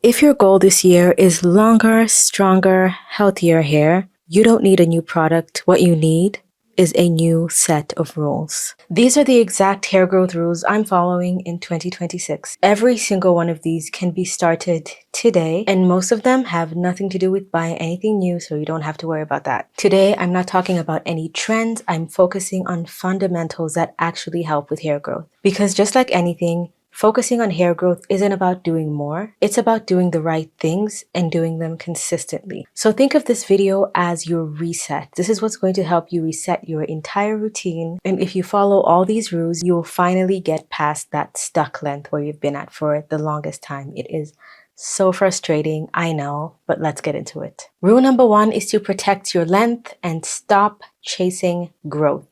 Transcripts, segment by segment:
If your goal this year is longer, stronger, healthier hair, you don't need a new product. What you need is a new set of rules. These are the exact hair growth rules I'm following in 2026. Every single one of these can be started today, and most of them have nothing to do with buying anything new, so you don't have to worry about that. Today, I'm not talking about any trends. I'm focusing on fundamentals that actually help with hair growth. Because just like anything, focusing on hair growth isn't about doing more. It's about doing the right things and doing them consistently. So think of this video as your reset. This is what's going to help you reset your entire routine. And if you follow all these rules, you'll finally get past that stuck length where you've been at for the longest time. It is so frustrating, I know, but let's get into it. Rule number 1 is to protect your length and stop chasing growth.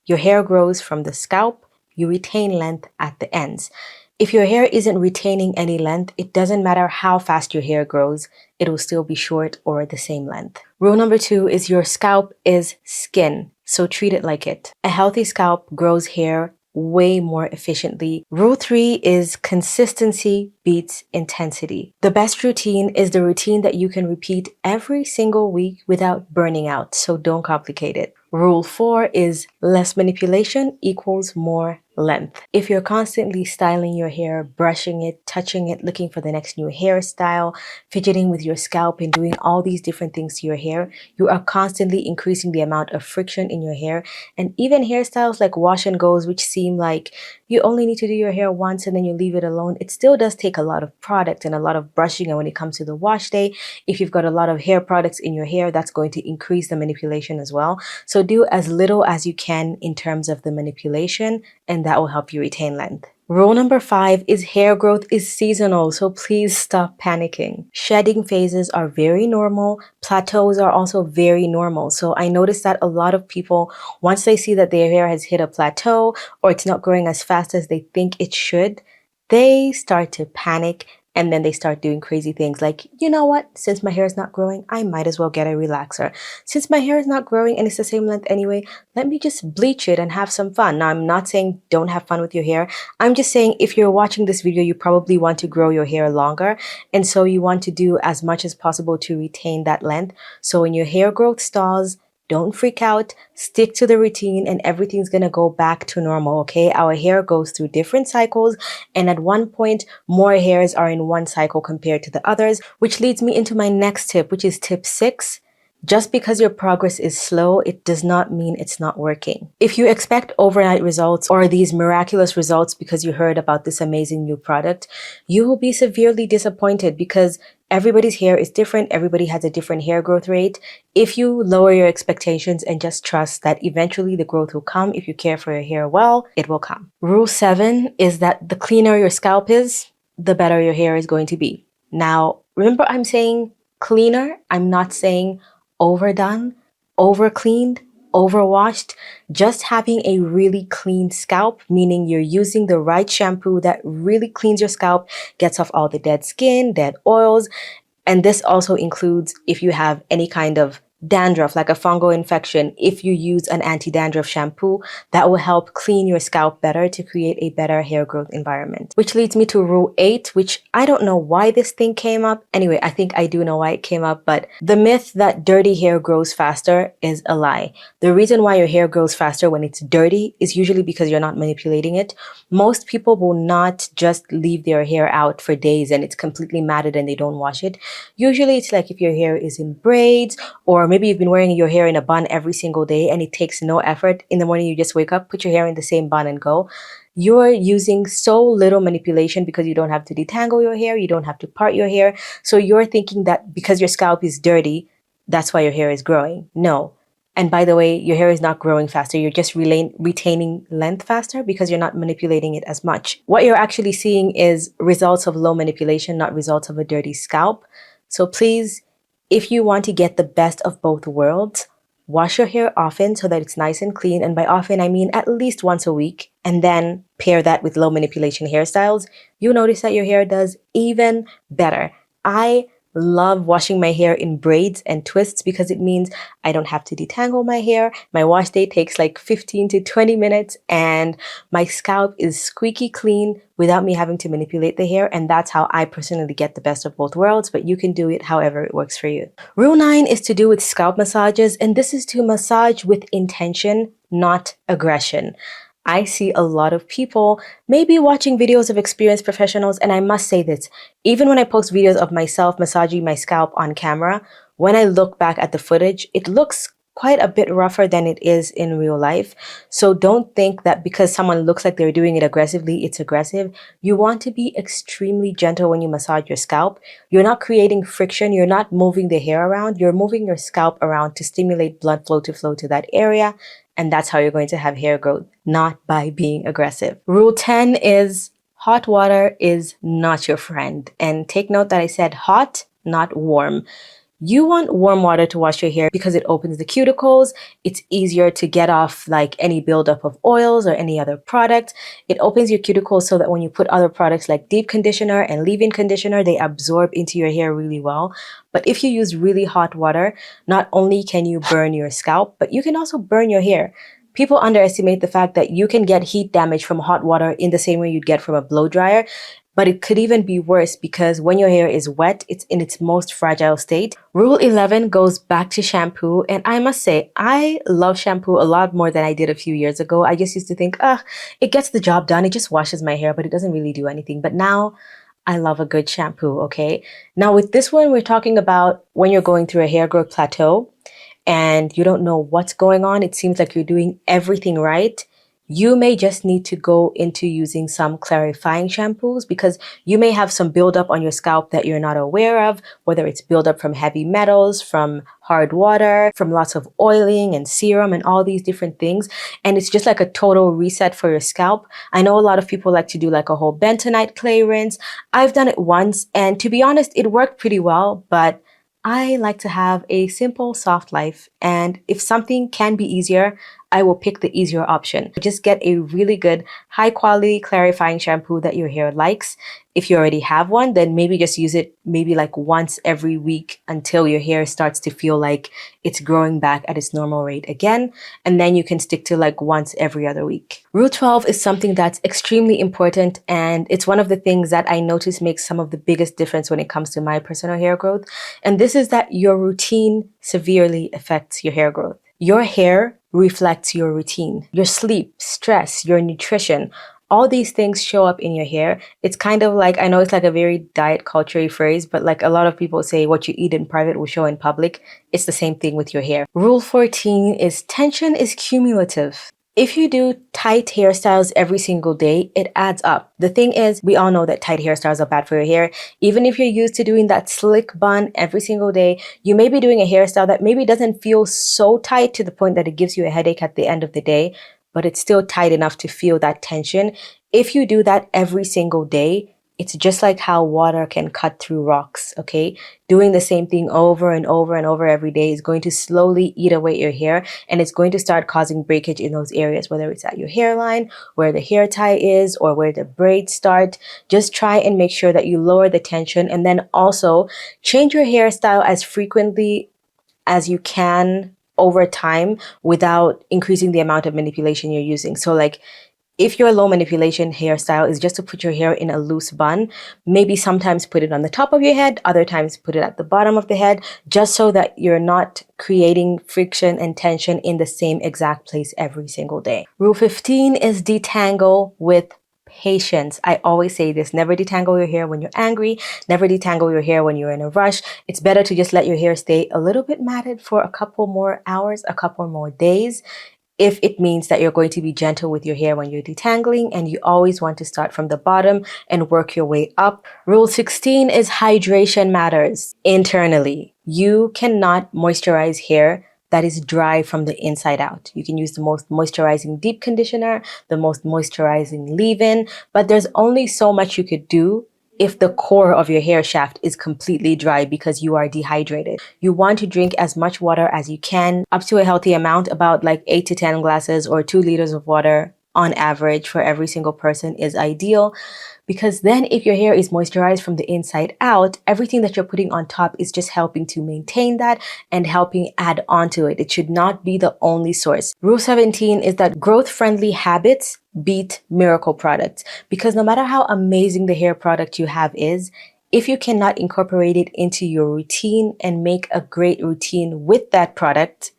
Your hair grows from the scalp. You retain length at the ends. If your hair isn't retaining any length, it doesn't matter how fast your hair grows, it will still be short or the same length. Rule number 2 is your scalp is skin, so treat it like it. A healthy scalp grows hair way more efficiently. Rule 3 is consistency beats intensity. The best routine is the routine that you can repeat every single week without burning out, so don't complicate it. Rule 4 is less manipulation equals more length. If you're constantly styling your hair, brushing it, touching it, looking for the next new hairstyle, fidgeting with your scalp and doing all these different things to your hair, you are constantly increasing the amount of friction in your hair. And even hairstyles like wash and goes, which seem like you only need to do your hair once and then you leave it alone, it still does take a lot of product and a lot of brushing. And when it comes to the wash day, if you've got a lot of hair products in your hair, that's going to increase the manipulation as well. So do as little as you can in terms of the manipulation, and that will help you retain length. Rule number 5 is hair growth is seasonal, so please stop panicking. Shedding phases are very normal. Plateaus are also very normal. So I noticed that a lot of people, once they see that their hair has hit a plateau or it's not growing as fast as they think it should, they start to panic. And then they start doing crazy things like, you know what? Since my hair is not growing, I might as well get a relaxer. Since my hair is not growing and it's the same length anyway, let me just bleach it and have some fun. Now, I'm not saying don't have fun with your hair. I'm just saying if you're watching this video, you probably want to grow your hair longer. And so you want to do as much as possible to retain that length. So when your hair growth stalls, don't freak out, stick to the routine, and everything's gonna go back to normal, okay? Our hair goes through different cycles, and at one point, more hairs are in one cycle compared to the others, which leads me into my next tip, which is tip 6. Just because your progress is slow, it does not mean it's not working. If you expect overnight results or these miraculous results because you heard about this amazing new product, you will be severely disappointed because everybody's hair is different. Everybody has a different hair growth rate. If you lower your expectations and just trust that eventually the growth will come, if you care for your hair well, it will come. Rule 7 is that the cleaner your scalp is, the better your hair is going to be. Now, remember I'm saying cleaner. I'm not saying overdone, over cleaned, overwashed. Just having a really clean scalp, meaning you're using the right shampoo that really cleans your scalp, gets off all the dead skin, dead oils. And this also includes if you have any kind of dandruff, like a fungal infection. If you use an anti-dandruff shampoo, that will help clean your scalp better to create a better hair growth environment. Which leads me to rule 8, which I don't know why this thing came up. Anyway, I think I do know why it came up, but the myth that dirty hair grows faster is a lie. The reason why your hair grows faster when it's dirty is usually because you're not manipulating it. Most people will not just leave their hair out for days and it's completely matted and they don't wash it. Usually it's like if your hair is in braids, or maybe you've been wearing your hair in a bun every single day and it takes no effort. In the morning, you just wake up, put your hair in the same bun and go. You're using so little manipulation because you don't have to detangle your hair. You don't have to part your hair. So you're thinking that because your scalp is dirty, that's why your hair is growing. No. And by the way, your hair is not growing faster. You're just retaining length faster because you're not manipulating it as much. What you're actually seeing is results of low manipulation, not results of a dirty scalp. So please, if you want to get the best of both worlds, wash your hair often so that it's nice and clean. And by often, I mean at least once a week. And then pair that with low manipulation hairstyles. You'll notice that your hair does even better. I love washing my hair in braids and twists because it means I don't have to detangle my hair. My wash day takes like 15 to 20 minutes and my scalp is squeaky clean without me having to manipulate the hair. And that's how I personally get the best of both worlds, but you can do it however it works for you. Rule 9 is to do with scalp massages, and this is to massage with intention, not aggression. I see a lot of people maybe watching videos of experienced professionals, and I must say this, even when I post videos of myself massaging my scalp on camera, when I look back at the footage, it looks quite a bit rougher than it is in real life. So don't think that because someone looks like they're doing it aggressively, it's aggressive. You want to be extremely gentle when you massage your scalp. You're not creating friction. You're not moving the hair around. You're moving your scalp around to stimulate blood flow to that area. And that's how you're going to have hair growth, not by being aggressive. Rule 10 is hot water is not your friend. And take note that I said hot, not warm. You want warm water to wash your hair because it opens the cuticles. It's easier to get off like any buildup of oils or any other product. It opens your cuticles so that when you put other products like deep conditioner and leave-in conditioner, they absorb into your hair really well. But if you use really hot water, not only can you burn your scalp, but you can also burn your hair. People underestimate the fact that you can get heat damage from hot water in the same way you'd get from a blow dryer. But it could even be worse because when your hair is wet, it's in its most fragile state. Rule 11 goes back to shampoo. And I must say, I love shampoo a lot more than I did a few years ago. I just used to think, it gets the job done. It just washes my hair, but it doesn't really do anything. But now I love a good shampoo, okay? Now with this one, we're talking about when you're going through a hair growth plateau and you don't know what's going on. It seems like you're doing everything right. You may just need to go into using some clarifying shampoos because you may have some buildup on your scalp that you're not aware of, whether it's buildup from heavy metals, from hard water, from lots of oiling and serum and all these different things. And it's just like a total reset for your scalp. I know a lot of people like to do like a whole bentonite clay rinse. I've done it once, and to be honest, it worked pretty well, but I like to have a simple, soft life. And if something can be easier, I will pick the easier option. Just get a really good, high quality clarifying shampoo that your hair likes. If you already have one, then maybe just use it maybe like once every week until your hair starts to feel like it's growing back at its normal rate again. And then you can stick to like once every other week. Rule 12 is something that's extremely important. And it's one of the things that I notice makes some of the biggest difference when it comes to my personal hair growth. And this is that your routine severely affects your hair growth. Your hair reflects your routine, your sleep, stress, your nutrition. All these things show up in your hair. It's kind of like, I know it's like a very diet culture phrase, but like a lot of people say what you eat in private will show in public. It's the same thing with your hair. Rule 14 is tension is cumulative. If you do tight hairstyles every single day, it adds up. The thing is, we all know that tight hairstyles are bad for your hair. Even if you're used to doing that slick bun every single day, you may be doing a hairstyle that maybe doesn't feel so tight to the point that it gives you a headache at the end of the day, but it's still tight enough to feel that tension. If you do that every single day, it's just like how water can cut through rocks, okay? Doing the same thing over and over and over every day is going to slowly eat away your hair, and it's going to start causing breakage in those areas, whether it's at your hairline, where the hair tie is, or where the braids start. Just try and make sure that you lower the tension, and then also change your hairstyle as frequently as you can over time without increasing the amount of manipulation you're using. So like, if your low manipulation hairstyle is just to put your hair in a loose bun, maybe sometimes put it on the top of your head, other times put it at the bottom of the head, just so that you're not creating friction and tension in the same exact place every single day. Rule 15 is detangle with patience. I always say this, never detangle your hair when you're angry, never detangle your hair when you're in a rush. It's better to just let your hair stay a little bit matted for a couple more hours, a couple more days, if it means that you're going to be gentle with your hair when you're detangling, and you always want to start from the bottom and work your way up. Rule 16 is hydration matters internally. You cannot moisturize hair that is dry from the inside out. You can use the most moisturizing deep conditioner, the most moisturizing leave-in, but there's only so much you could do if the core of your hair shaft is completely dry because you are dehydrated. You want to drink as much water as you can, up to a healthy amount, about like 8 to 10 glasses or 2 liters of water on average for every single person is ideal, because then if your hair is moisturized from the inside out, everything that you're putting on top is just helping to maintain that and helping add on to it. It should not be the only source. Rule 17 is that growth-friendly habits beat miracle products, because no matter how amazing the hair product you have is, if you cannot incorporate it into your routine and make a great routine with that product,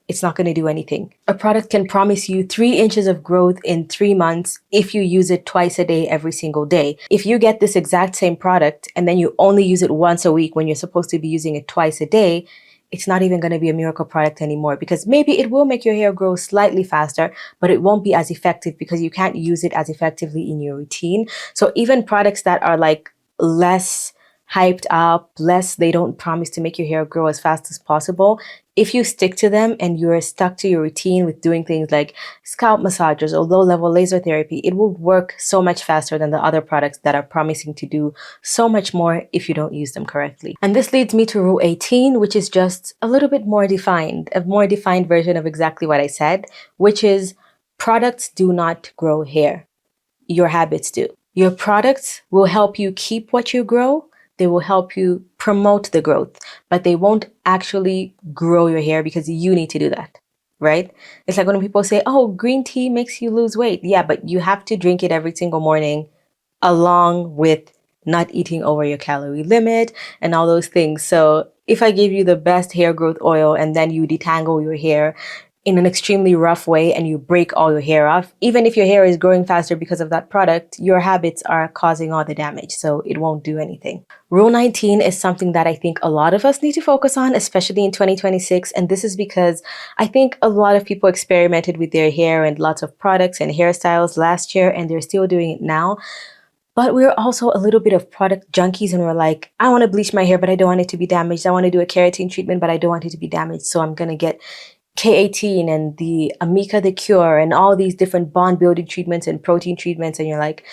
it's not going to do anything. A product can promise you 3 inches of growth in 3 months if you use it twice a day, every single day. If you get this exact same product and then you only use it once a week when you're supposed to be using it twice a day, it's not even going to be a miracle product anymore, because maybe it will make your hair grow slightly faster, but it won't be as effective because you can't use it as effectively in your routine. So even products that are like less hyped up, they don't promise to make your hair grow as fast as possible. If you stick to them and you're stuck to your routine with doing things like scalp massages or low-level laser therapy, it will work so much faster than the other products that are promising to do so much more if you don't use them correctly. And this leads me to rule 18, which is just a little bit more defined, a more defined version of exactly what I said, which is products do not grow hair. Your habits do. Your products will help you keep what you grow. They will help you promote the growth, but they won't actually grow your hair because you need to do that, right? It's like when people say, oh, green tea makes you lose weight. Yeah, but you have to drink it every single morning along with not eating over your calorie limit and all those things. So if I give you the best hair growth oil and then you detangle your hair in an extremely rough way and you break all your hair off, even if your hair is growing faster because of that product, your habits are causing all the damage, so it won't do anything. Rule 19 is something that I think a lot of us need to focus on, especially in 2026. And this is because I think a lot of people experimented with their hair and lots of products and hairstyles last year, and they're still doing it now. But we're also a little bit of product junkies, and we're like, I want to bleach my hair, but I don't want it to be damaged. I want to do a keratin treatment, but I don't want it to be damaged. So I'm going to get K18 and the Amica the Cure and all these different bond building treatments and protein treatments. And you're like,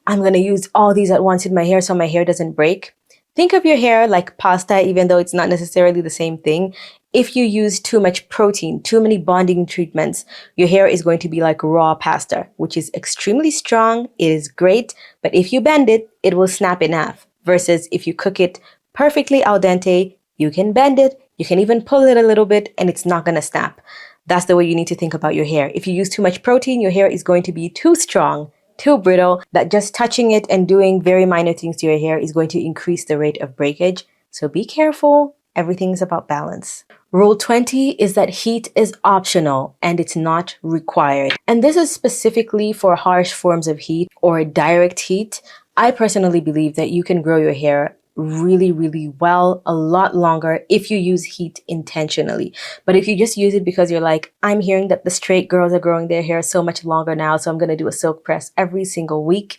I'm going to use all these at once in my hair so my hair doesn't break. Think of your hair like pasta, even though it's not necessarily the same thing. If you use too much protein, too many bonding treatments, your hair is going to be like raw pasta, which is extremely strong. It is great, but if you bend it, it will snap in half. Versus if you cook it perfectly al dente, you can bend it, you can even pull it a little bit, and it's not going to snap. That's the way you need to think about your hair. If you use too much protein, your hair is going to be too strong, too brittle, that just touching it and doing very minor things to your hair is going to increase the rate of breakage. So be careful. Everything's about balance. Rule 20 is that heat is optional and it's not required. And this is specifically for harsh forms of heat or direct heat. I personally believe that you can grow your hair really, really well, a lot longer if you use heat intentionally. But if you just use it because you're like, I'm hearing that the straight girls are growing their hair so much longer now, so I'm going to do a silk press every single week,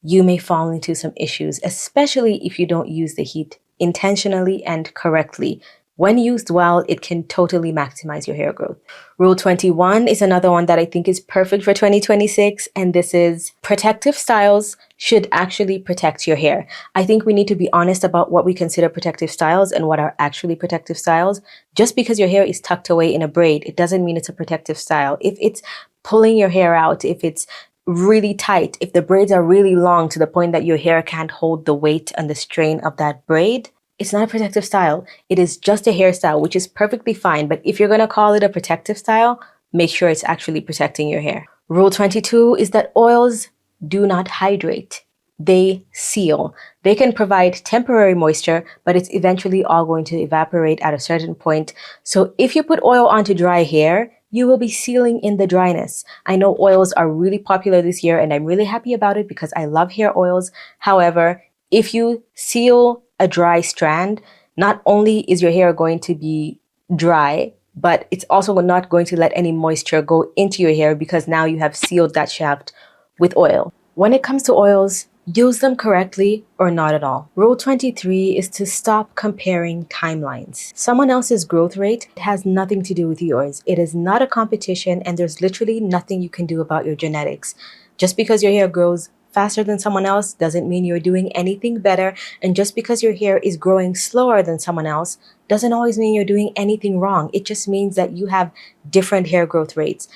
you may fall into some issues, especially if you don't use the heat intentionally and correctly. When used well, it can totally maximize your hair growth. Rule 21 is another one that I think is perfect for 2026, and this is protective styles should actually protect your hair. I think we need to be honest about what we consider protective styles and what are actually protective styles. Just because your hair is tucked away in a braid, it doesn't mean it's a protective style. If it's pulling your hair out, if it's really tight, if the braids are really long to the point that your hair can't hold the weight and the strain of that braid, it's not a protective style. It is just a hairstyle, which is perfectly fine. But if you're going to call it a protective style, make sure it's actually protecting your hair. Rule 22 is that oils do not hydrate. They seal. They can provide temporary moisture, but it's eventually all going to evaporate at a certain point. So if you put oil onto dry hair, you will be sealing in the dryness. I know oils are really popular this year, and I'm really happy about it because I love hair oils. However, if you seal a dry strand, not only is your hair going to be dry, but it's also not going to let any moisture go into your hair because now you have sealed that shaft with oil. When it comes to oils, use them correctly or not at all. Rule 23 is to stop comparing timelines. Someone else's growth rate has nothing to do with yours. It is not a competition, and there's literally nothing you can do about your genetics. Just because your hair grows faster than someone else doesn't mean you're doing anything better, and just because your hair is growing slower than someone else doesn't always mean you're doing anything wrong. It just means that you have different hair growth rates.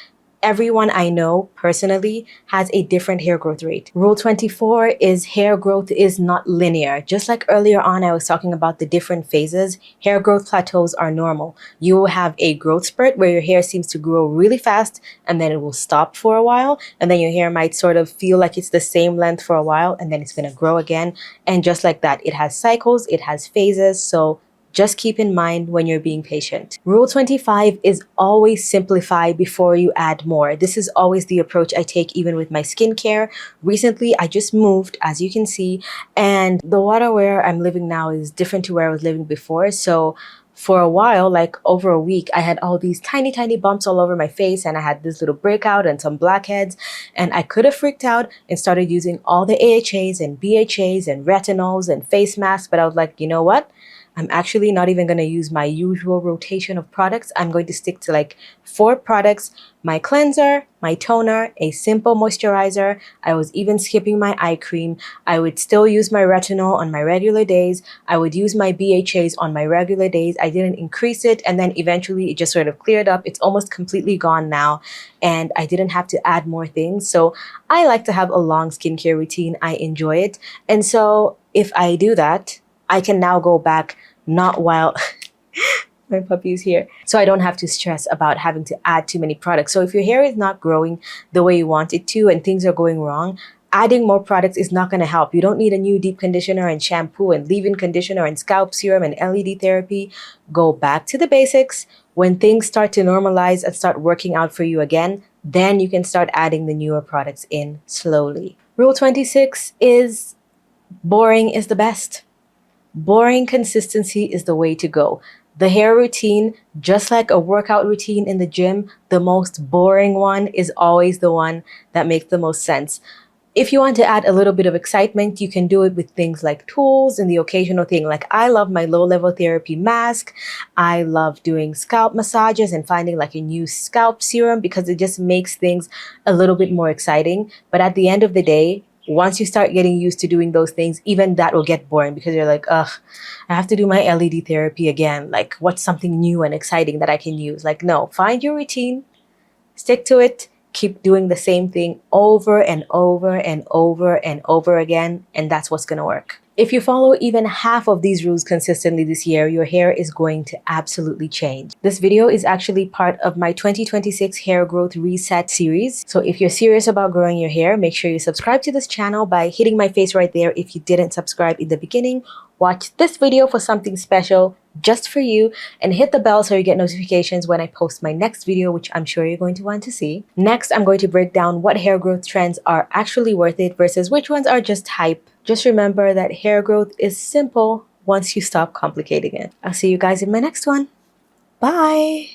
Everyone I know personally has a different hair growth rate. Rule 24 is hair growth is not linear. Just like earlier on, I was talking about the different phases, hair growth plateaus are normal. You will have a growth spurt where your hair seems to grow really fast and then it will stop for a while. And then your hair might sort of feel like it's the same length for a while and then it's going to grow again. And just like that, it has cycles, it has phases. So just keep in mind when you're being patient. Rule 25 is always simplify before you add more. This is always the approach I take even with my skincare. Recently, I just moved, as you can see, and the water where I'm living now is different to where I was living before. So for a while, like over a week, I had all these tiny, tiny bumps all over my face and I had this little breakout and some blackheads. And I could have freaked out and started using all the AHAs and BHAs and retinols and face masks. But I was like, you know what? I'm actually not even going to use my usual rotation of products. I'm going to stick to like 4 products, my cleanser, my toner, a simple moisturizer. I was even skipping my eye cream. I would still use my retinol on my regular days. I would use my BHAs on my regular days. I didn't increase it. And then eventually it just sort of cleared up. It's almost completely gone now. And I didn't have to add more things. So I like to have a long skincare routine. I enjoy it. And so if I do that, I can now go back not while my puppy's here. So I don't have to stress about having to add too many products. So if your hair is not growing the way you want it to and things are going wrong, adding more products is not going to help. You don't need a new deep conditioner and shampoo and leave-in conditioner and scalp serum and LED therapy. Go back to the basics. When things start to normalize and start working out for you again, then you can start adding the newer products in slowly. Rule 26 is boring is the best. Boring consistency is the way to go. The hair routine, just like a workout routine in the gym, the most boring one is always the one that makes the most sense. If you want to add a little bit of excitement, you can do it with things like tools and the occasional thing. Like I love my low-level therapy mask. I love doing scalp massages and finding like a new scalp serum because it just makes things a little bit more exciting. But at the end of the day, once you start getting used to doing those things, even that will get boring because you're like, ugh, I have to do my LED therapy again. Like, what's something new and exciting that I can use? Like, no, find your routine, stick to it, keep doing the same thing over and over and over and over again, and that's what's gonna work. If you follow even half of these rules consistently this year, your hair is going to absolutely change. This video is actually part of my 2026 Hair Growth Reset series. So if you're serious about growing your hair, make sure you subscribe to this channel by hitting my face right there if you didn't subscribe in the beginning. Watch this video for something special just for you and hit the bell so you get notifications when I post my next video, which I'm sure you're going to want to see. Next, I'm going to break down what hair growth trends are actually worth it versus which ones are just hype. Just remember that hair growth is simple once you stop complicating it. I'll see you guys in my next one. Bye!